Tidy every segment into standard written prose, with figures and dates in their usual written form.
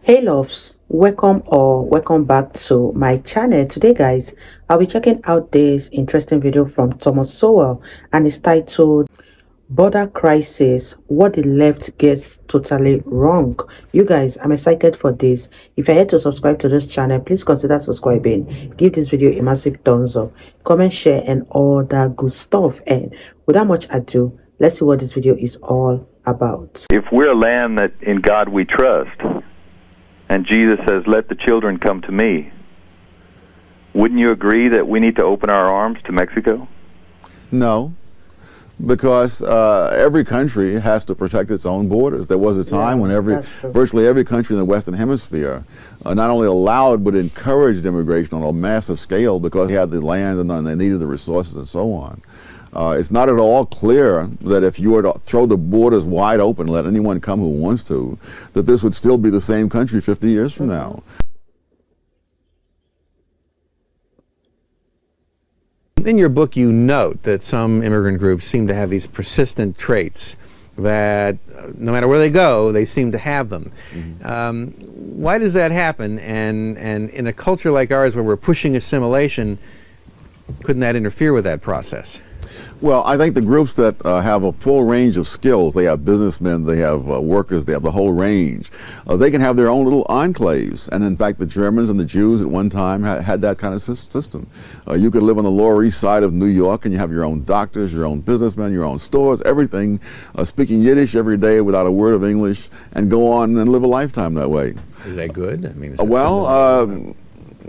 Hey loves, welcome back to my channel. Today guys, I'll be checking out this interesting video from Thomas Sowell, and it's titled Border Crisis, What the Left Gets Totally Wrong. You guys, I'm excited for this. If you're yet to subscribe to this channel, please consider subscribing. Give this video a massive thumbs up, comment, share, and all that good stuff. And without much ado, let's see what this video is all about. If we're a land that in God we trust, and Jesus says, let the children come to me, wouldn't you agree that we need to open our arms to Mexico? No, because every country has to protect its own borders. There was a time when virtually every country in the Western Hemisphere not only allowed but encouraged immigration on a massive scale because they had the land and they needed the resources and so on. It's not at all clear that if you were to throw the borders wide open, let anyone come who wants to, that this would still be the same country 50 years from now. In your book, you note that some immigrant groups seem to have these persistent traits that no matter where they go, they seem to have them. Why does that happen? And in a culture like ours where we're pushing assimilation, couldn't that interfere with that process? Well, I think the groups that have a full range of skills, they have businessmen, they have workers, they have the whole range, they can have their own little enclaves. And in fact, the Germans and the Jews at one time had that kind of system. You could live on the Lower East Side of New York and you have your own doctors, your own businessmen, your own stores, everything, speaking Yiddish every day without a word of English, and go on and live a lifetime that way. Is that good? I mean,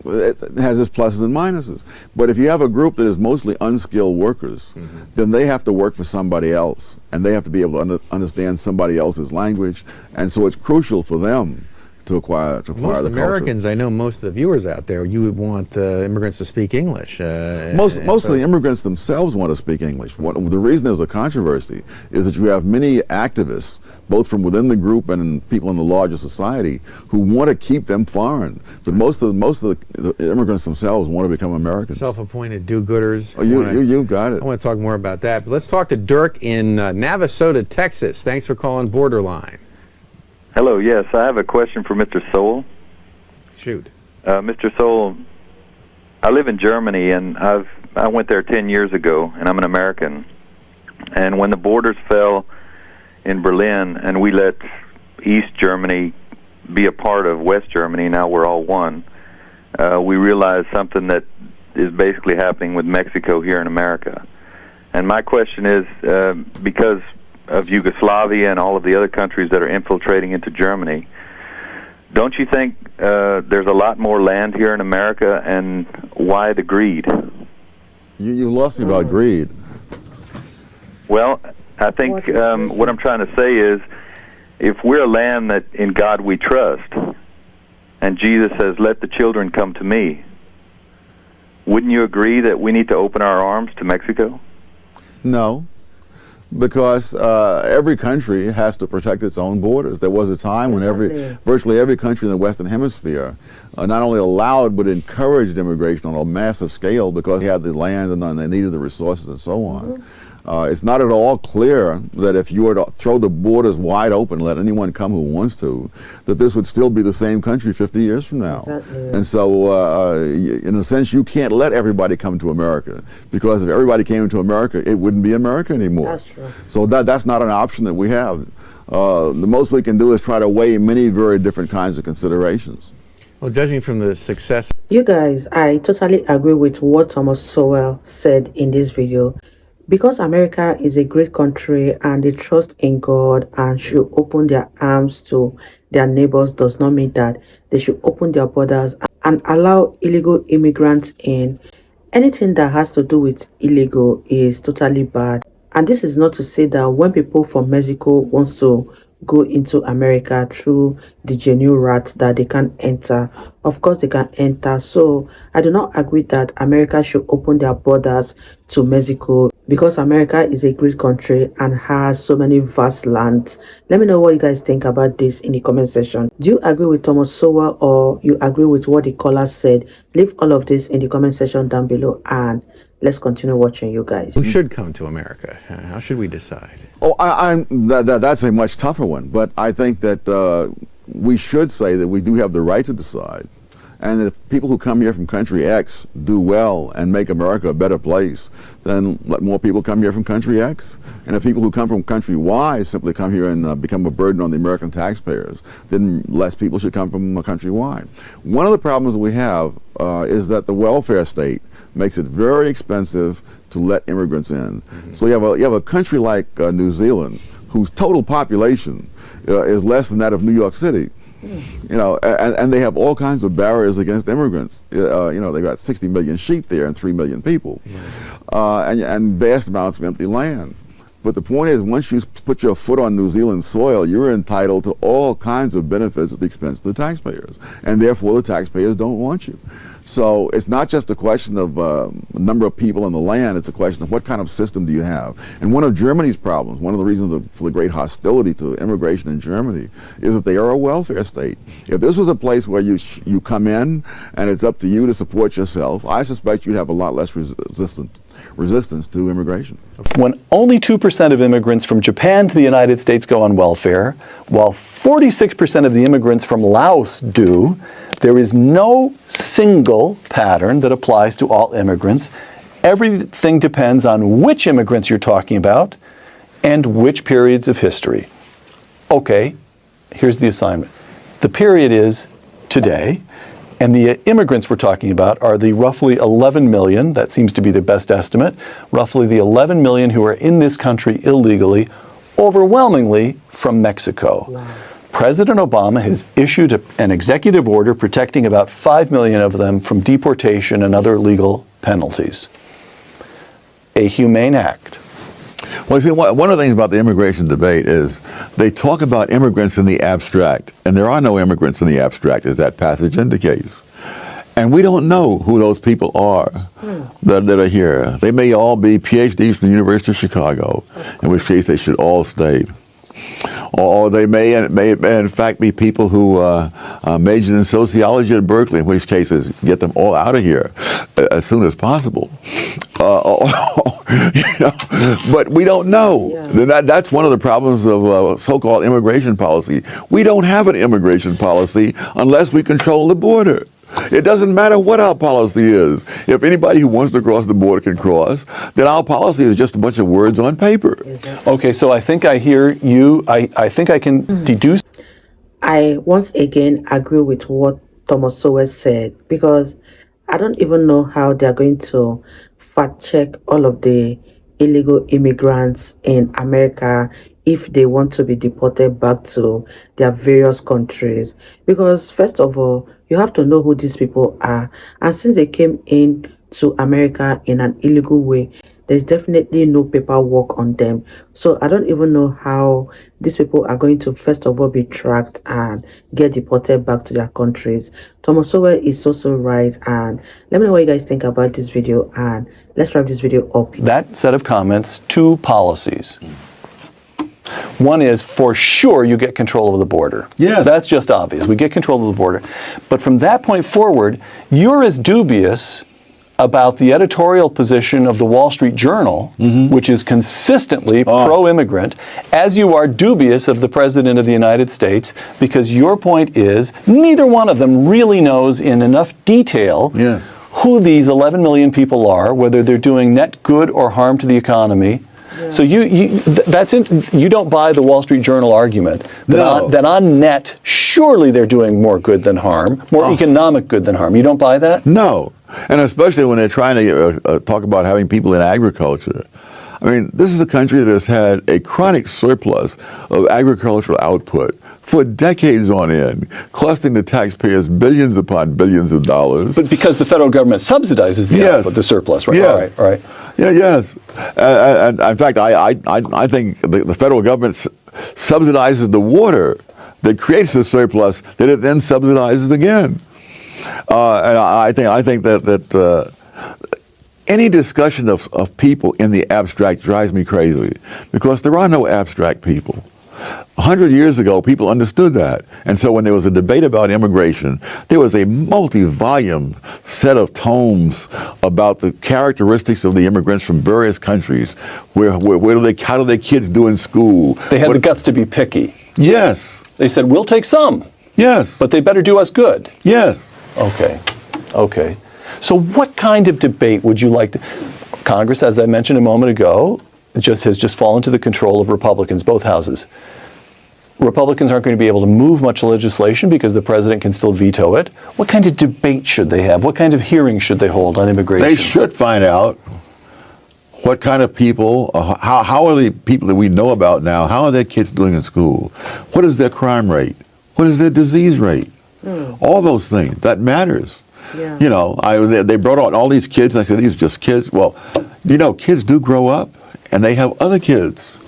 it has its pluses and minuses. But if you have a group that is mostly unskilled workers, then they have to work for somebody else, and they have to be able to understand somebody else's language, and so it's crucial for them to acquire the culture. Most Americans, I know most of the viewers out there, you would want immigrants to speak English. Most of the immigrants themselves want to speak English. The reason there's a controversy is that you have many activists, both from within the group and people in the larger society, who want to keep them foreign. But most of the immigrants themselves want to become Americans. Self-appointed do-gooders. Oh, you got it. I want to talk more about that. But let's talk to Dirk in Navasota, Texas. Thanks for calling Borderline. Hello, yes, I have a question for Mr. Sowell. Shoot. Mr. Sowell, I live in Germany, and I went there 10 years ago, and I'm an American. And when the borders fell in Berlin, and we let East Germany be a part of West Germany, now we're all one, we realized something that is basically happening with Mexico here in America. And my question is, because of Yugoslavia and all of the other countries that are infiltrating into Germany, don't you think there's a lot more land here in America, and why the greed? You lost me about greed. Well, I think what I'm trying to say is, if we're a land that in God we trust, and Jesus says, let the children come to me, wouldn't you agree that we need to open our arms to Mexico? No, because every country has to protect its own borders. There was a time when virtually every country in the Western Hemisphere not only allowed but encouraged immigration on a massive scale because they had the land and they needed the resources and so on. It's not at all clear that if you were to throw the borders wide open, let anyone come who wants to, that this would still be the same country 50 years from now. Exactly. And so, in a sense, you can't let everybody come to America, because if everybody came to America, it wouldn't be America anymore. That's true. So that's not an option that we have. The most we can do is try to weigh many very different kinds of considerations. Well, judging from the success... You guys, I totally agree with what Thomas Sowell said in this video. Because America is a great country and they trust in God and should open their arms to their neighbors, does not mean that they should open their borders and allow illegal immigrants in. Anything that has to do with illegal is totally bad. And this is not to say that when people from Mexico want to go into America through the genuine route that they can enter. Of course they can enter. So I do not agree that America should open their borders to Mexico, because America is a great country and has so many vast lands. Let me know what you guys think about this in the comment section. Do you agree with Thomas Sowell, or you agree with what the caller said? Leave all of this in the comment section down below, and let's continue watching, you guys. Who should come to America? How should we decide? Oh, that's a much tougher one. But I think that we should say that we do have the right to decide. And if people who come here from country X do well and make America a better place, then let more people come here from country X. And if people who come from country Y simply come here and become a burden on the American taxpayers, then less people should come from country Y. One of the problems we have is that the welfare state makes it very expensive to let immigrants in. So you have a country like New Zealand, whose total population is less than that of New York City. You know, and they have all kinds of barriers against immigrants. You know, they've got 60 million sheep there and 3 million people, and vast amounts of empty land. But the point is, once you put your foot on New Zealand soil, you're entitled to all kinds of benefits at the expense of the taxpayers, and therefore the taxpayers don't want you. So it's not just a question of the number of people on the land, it's a question of what kind of system do you have. And one of Germany's problems, one of the reasons for the great hostility to immigration in Germany, is that they are a welfare state. If this was a place where you come in and it's up to you to support yourself, I suspect you'd have a lot less resistance to immigration. When only 2% of immigrants from Japan to the United States go on welfare, while 46% of the immigrants from Laos do, there is no single pattern that applies to all immigrants. Everything depends on which immigrants you're talking about and which periods of history. Okay, here's the assignment. The period is today, and the immigrants we're talking about are the roughly 11 million, that seems to be the best estimate, roughly the 11 million who are in this country illegally, overwhelmingly from Mexico. Wow. President Obama has issued an executive order protecting about 5 million of them from deportation and other legal penalties. A humane act. Well, see, one of the things about the immigration debate is they talk about immigrants in the abstract, and there are no immigrants in the abstract, as that passage indicates. And we don't know who those people are that are here. They may all be PhDs from the University of Chicago, in which case they should all stay. Or they may in fact be people who majored in sociology at Berkeley, in which cases get them all out of here as soon as possible. You know, but we don't know. Yeah. That's one of the problems of so-called immigration policy. We don't have an immigration policy unless we control the border. It doesn't matter what our policy is. If anybody who wants to cross the border can cross, then our policy is just a bunch of words on paper. Okay, so I think I hear you. I think I can deduce. I once again agree with what Thomas Sowell said, because I don't even know how they're going to fact check all of the illegal immigrants in America if they want to be deported back to their various countries. Because first of all, you have to know who these people are. And since they came in to America in an illegal way, there's definitely no paperwork on them. So I don't even know how these people are going to, first of all, be tracked and get deported back to their countries. Thomas Sowell is also right. And let me know what you guys think about this video, and let's wrap this video up. That set of comments, two policies. One is, for sure, you get control of the border. Yes. That's just obvious. We get control of the border. But from that point forward, you're as dubious about the editorial position of the Wall Street Journal, which is consistently pro-immigrant, as you are dubious of the President of the United States, because your point is neither one of them really knows in enough detail who these 11 million people are, whether they're doing net good or harm to the economy. Yeah. So you don't buy the Wall Street Journal argument that on net, surely they're doing more good than harm, more economic good than harm. You don't buy that? No, and especially when they're trying to talk about having people in agriculture. I mean, this is a country that has had a chronic surplus of agricultural output for decades on end, costing the taxpayers billions upon billions of dollars. But because the federal government subsidizes the output, the surplus, right? Yes. All right. Yeah, yes. And in fact, I think the federal government subsidizes the water that creates the surplus that it then subsidizes again. And I think that any discussion of people in the abstract drives me crazy, because there are no abstract people. 100 years ago, people understood that. And so when there was a debate about immigration, there was a multi-volume set of tomes about the characteristics of the immigrants from various countries. How do their kids do in school? They had the guts to be picky. Yes. They said, we'll take some. Yes. But they better do us good. Yes. Okay. Okay. So what kind of debate would you like to... Congress, as I mentioned a moment ago, has just fallen to the control of Republicans, both houses. Republicans aren't going to be able to move much legislation because the president can still veto it. What kind of debate should they have? What kind of hearings should they hold on immigration? They should find out what kind of people, how are the people that we know about now, how are their kids doing in school? What is their crime rate? What is their disease rate? All those things, that matters. Yeah. You know, they brought out all these kids, and I said, these are just kids. Well, you know, kids do grow up, and they have other kids.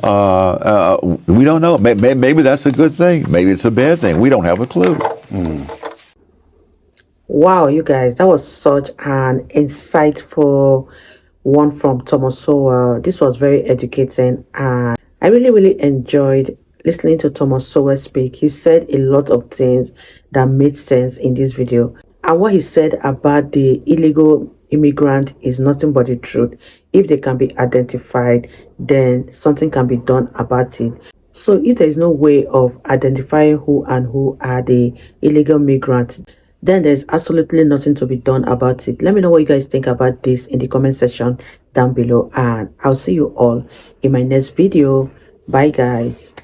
We don't know. Maybe that's a good thing. Maybe it's a bad thing. We don't have a clue. Wow, you guys, that was such an insightful one from Thomas Sowell. This was very educating, and I really enjoyed listening to Thomas Sowell speak. He said a lot of things that made sense in this video. And what he said about the illegal immigrant is nothing but the truth. If they can be identified, then something can be done about it. So if there is no way of identifying who are the illegal migrants, then there's absolutely nothing to be done about it. Let me know what you guys think about this in the comment section down below, and I'll see you all in my next video. Bye guys.